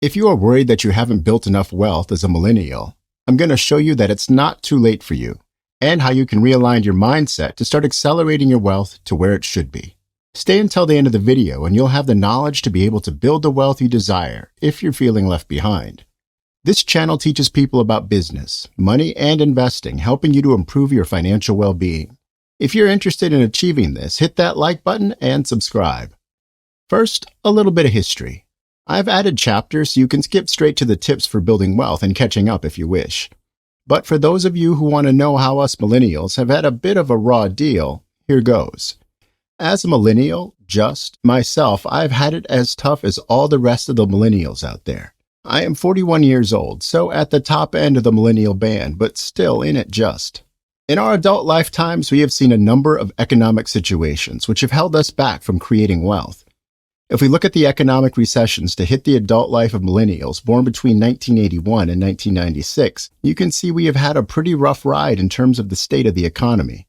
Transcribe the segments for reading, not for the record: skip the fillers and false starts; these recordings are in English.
If you are worried that you haven't built enough wealth as a millennial, I'm going to show you that it's not too late for you and how you can realign your mindset to start accelerating your wealth to where it should be. Stay until the end of the video and you'll have the knowledge to be able to build the wealth you desire if you're feeling left behind. This channel teaches people about business, money, and investing, helping you to improve your financial well-being. If you're interested in achieving this, hit that like button and subscribe. First, a little bit of history. I've added chapters so you can skip straight to the tips for building wealth and catching up if you wish. But for those of you who want to know how us millennials have had a bit of a raw deal, here goes. As a millennial, myself, I've had it as tough as all the rest of the millennials out there. I am 41 years old, so at the top end of the millennial band, but still in it just. In our adult lifetimes, we have seen a number of economic situations which have held us back from creating wealth. If we look at the economic recessions to hit the adult life of millennials born between 1981 and 1996, you can see we have had a pretty rough ride in terms of the state of the economy.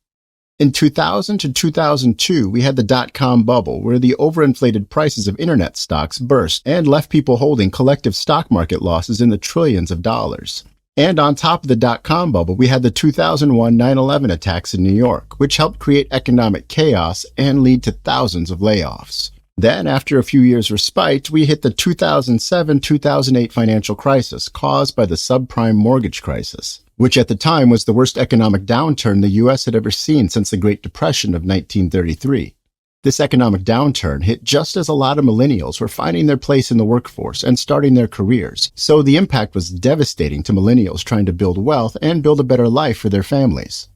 In 2000 to 2002, we had the dot-com bubble where the overinflated prices of internet stocks burst and left people holding collective stock market losses in the trillions of dollars. And on top of the dot-com bubble, we had the 2001 9/11 attacks in New York, which helped create economic chaos and lead to thousands of layoffs. Then, after a few years' respite, we hit the 2007-2008 financial crisis caused by the subprime mortgage crisis, which at the time was the worst economic downturn the U.S. had ever seen since the Great Depression of 1933. This economic downturn hit just as a lot of millennials were finding their place in the workforce and starting their careers, so the impact was devastating to millennials trying to build wealth and build a better life for their families.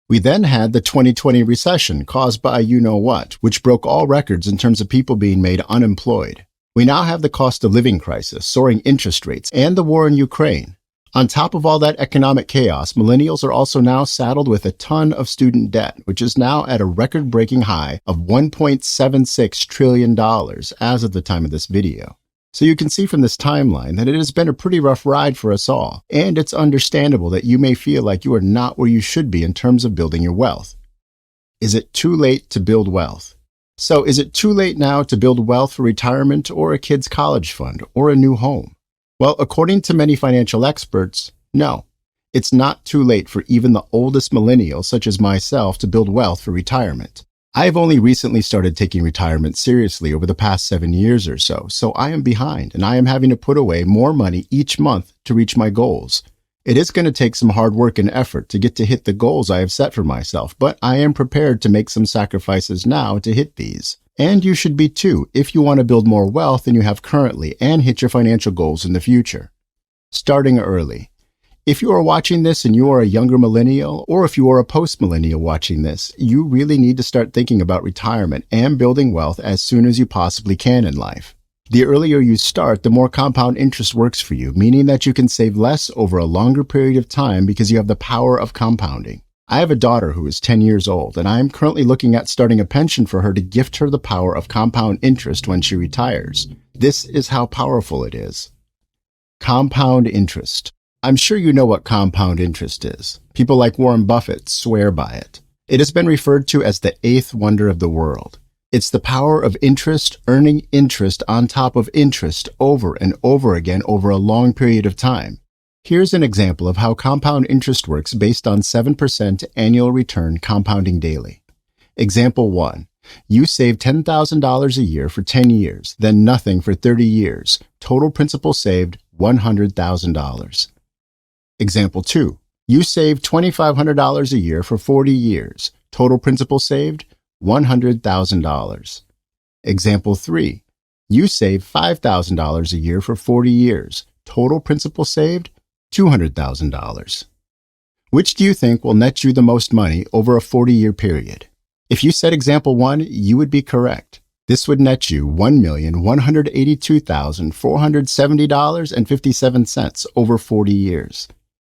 We then had the 2020 recession caused by you-know-what, which broke all records in terms of people being made unemployed. We now have the cost of living crisis, soaring interest rates, and the war in Ukraine. On top of all that economic chaos, millennials are also now saddled with a ton of student debt, which is now at a record-breaking high of $1.76 trillion as of the time of this video. So you can see from this timeline that it has been a pretty rough ride for us all, and it's understandable that you may feel like you are not where you should be in terms of building your wealth. Is it too late to build wealth? So is it too late now to build wealth for retirement or a kid's college fund or a new home? Well, according to many financial experts, no. It's not too late for even the oldest millennials such as myself to build wealth for retirement. I have only recently started taking retirement seriously over the past 7 years or so I am behind and I am having to put away more money each month to reach my goals. It is going to take some hard work and effort to get to hit the goals I have set for myself, but I am prepared to make some sacrifices now to hit these. And you should be too if you want to build more wealth than you have currently and hit your financial goals in the future. Starting early. If you are watching this and you are a younger millennial, or if you are a post-millennial watching this, you really need to start thinking about retirement and building wealth as soon as you possibly can in life. The earlier you start, the more compound interest works for you, meaning that you can save less over a longer period of time because you have the power of compounding. I have a daughter who is 10 years old, and I am currently looking at starting a pension for her to gift her the power of compound interest when she retires. This is how powerful it is. Compound interest. I'm sure you know what compound interest is. People like Warren Buffett swear by it. It has been referred to as the eighth wonder of the world. It's the power of interest earning interest on top of interest over and over again over a long period of time. Here's an example of how compound interest works based on 7% annual return compounding daily. Example 1. You save $10,000 a year for 10 years, then nothing for 30 years. Total principal saved $100,000. Example 2. You save $2,500 a year for 40 years. Total principal saved $100,000. Example 3. You save $5,000 a year for 40 years. Total principal saved $200,000. Which do you think will net you the most money over a 40-year period? If you said example 1, you would be correct. This would net you $1,182,470.57 over 40 years.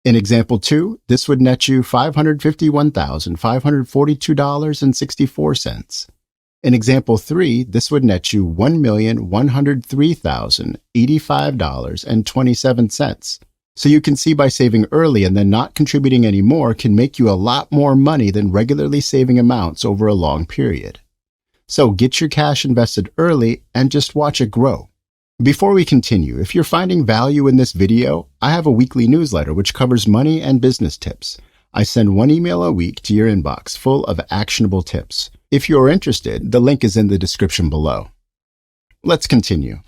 In example 2, this would net you $551,542.64. In example 3, this would net you $1,103,085.27. So you can see by saving early and then not contributing any more can make you a lot more money than regularly saving amounts over a long period. So get your cash invested early and just watch it grow. Before we continue, if you're finding value in this video, I have a weekly newsletter which covers money and business tips. I send one email a week to your inbox full of actionable tips. If you're interested, the link is in the description below. Let's continue.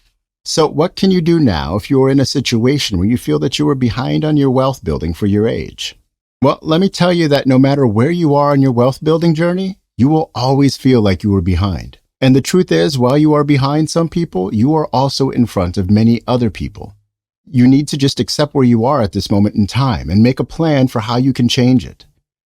So what can you do now if you're in a situation where you feel that you are behind on your wealth building for your age? Well, let me tell you that no matter where you are on your wealth building journey, you will always feel like you are behind. And the truth is, while you are behind some people, you are also in front of many other people. You need to just accept where you are at this moment in time and make a plan for how you can change it.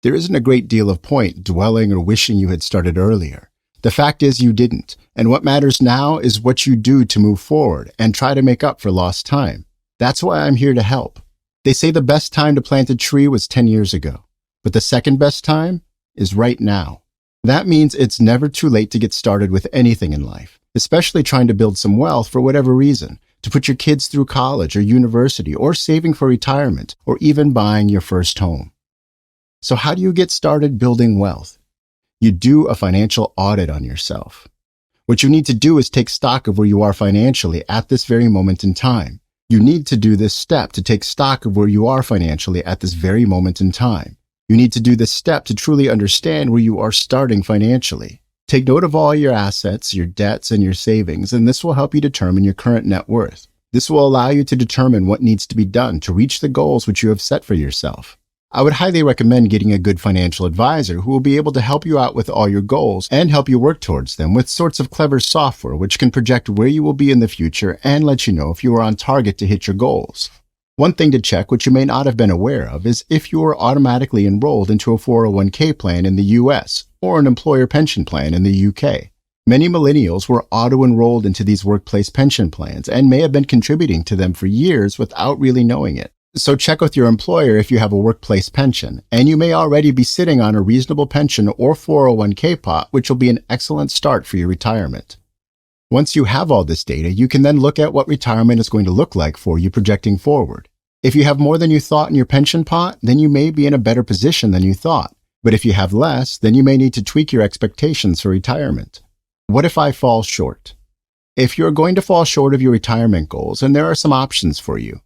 There isn't a great deal of point dwelling or wishing you had started earlier. The fact is you didn't, and what matters now is what you do to move forward and try to make up for lost time. That's why I'm here to help. They say the best time to plant a tree was 10 years ago, but the second best time is right now. That means it's never too late to get started with anything in life, especially trying to build some wealth for whatever reason, to put your kids through college or university, or saving for retirement, or even buying your first home. So how do you get started building wealth? You do a financial audit on yourself. What you need to do is take stock of where you are financially at this very moment in time. You need to do this step to take stock of where you are financially at this very moment in time. You need to do this step to truly understand where you are starting financially. Take note of all your assets, your debts, and your savings, and this will help you determine your current net worth. This will allow you to determine what needs to be done to reach the goals which you have set for yourself. I would highly recommend getting a good financial advisor who will be able to help you out with all your goals and help you work towards them with sorts of clever software which can project where you will be in the future and let you know if you are on target to hit your goals. One thing to check, which you may not have been aware of, is if you are automatically enrolled into a 401k plan in the US or an employer pension plan in the UK. Many millennials were auto-enrolled into these workplace pension plans and may have been contributing to them for years without really knowing it. So check with your employer if you have a workplace pension, and you may already be sitting on a reasonable pension or 401k pot, which will be an excellent start for your retirement. Once you have all this data, you can then look at what retirement is going to look like for you projecting forward. If you have more than you thought in your pension pot, then you may be in a better position than you thought. But if you have less, then you may need to tweak your expectations for retirement. What if I fall short? If you're going to fall short of your retirement goals, then there are some options for you.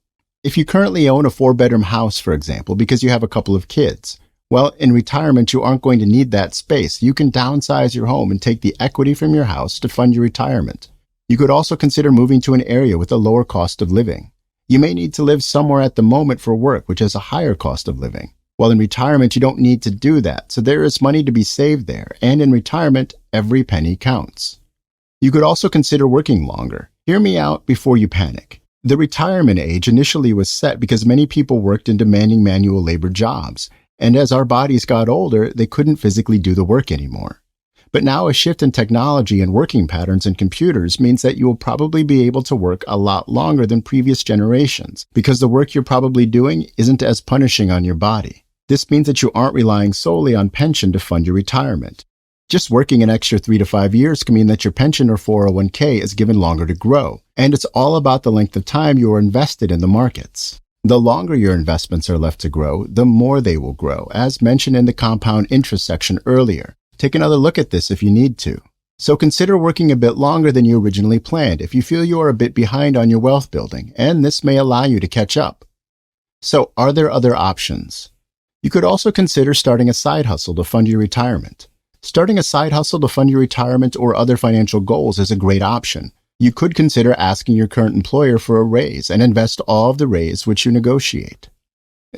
If you currently own a 4-bedroom house, for example, because you have a couple of kids, well, in retirement, you aren't going to need that space. You can downsize your home and take the equity from your house to fund your retirement. You could also consider moving to an area with a lower cost of living. You may need to live somewhere at the moment for work, which has a higher cost of living. While in retirement, you don't need to do that, so there is money to be saved there, and in retirement, every penny counts. You could also consider working longer. Hear me out before you panic. The retirement age initially was set because many people worked in demanding manual labor jobs, and as our bodies got older, they couldn't physically do the work anymore. But now a shift in technology and working patterns in computers means that you will probably be able to work a lot longer than previous generations because the work you're probably doing isn't as punishing on your body. This means that you aren't relying solely on pension to fund your retirement. Just working an extra 3 to 5 years can mean that your pension or 401k is given longer to grow, and it's all about the length of time you are invested in the markets. The longer your investments are left to grow, the more they will grow, as mentioned in the compound interest section earlier. Take another look at this if you need to. So consider working a bit longer than you originally planned if you feel you are a bit behind on your wealth building, and this may allow you to catch up. So are there other options? You could also consider starting a side hustle to fund your retirement. Starting a side hustle to fund your retirement or other financial goals is a great option. You could consider asking your current employer for a raise and invest all of the raise which you negotiate.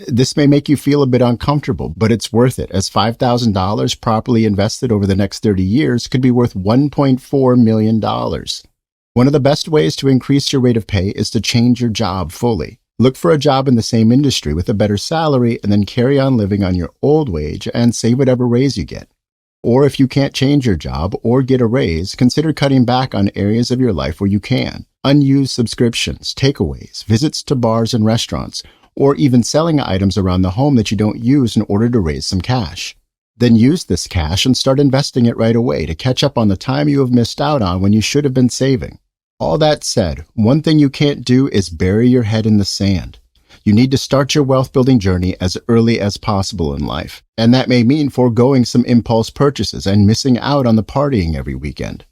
This may make you feel a bit uncomfortable, but it's worth it, as $5,000 properly invested over the next 30 years could be worth $1.4 million. One of the best ways to increase your rate of pay is to change your job fully. Look for a job in the same industry with a better salary and then carry on living on your old wage and save whatever raise you get. Or if you can't change your job or get a raise, consider cutting back on areas of your life where you can. Unused subscriptions, takeaways, visits to bars and restaurants, or even selling items around the home that you don't use in order to raise some cash. Then use this cash and start investing it right away to catch up on the time you have missed out on when you should have been saving. All that said, one thing you can't do is bury your head in the sand. You need to start your wealth building journey as early as possible in life, and that may mean foregoing some impulse purchases and missing out on the partying every weekend.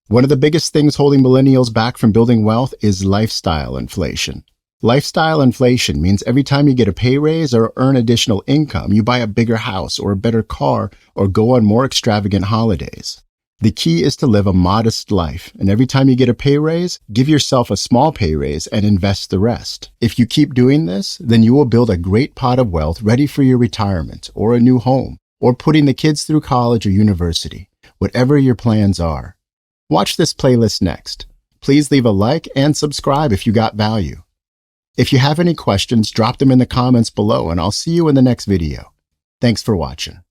One of the biggest things holding millennials back from building wealth is lifestyle inflation. Lifestyle inflation means every time you get a pay raise or earn additional income, you buy a bigger house or a better car or go on more extravagant holidays. The key is to live a modest life, and every time you get a pay raise, give yourself a small pay raise and invest the rest. If you keep doing this, then you will build a great pot of wealth ready for your retirement or a new home or putting the kids through college or university, whatever your plans are. Watch this playlist next. Please leave a like and subscribe if you got value. If you have any questions, drop them in the comments below and I'll see you in the next video. Thanks for watching.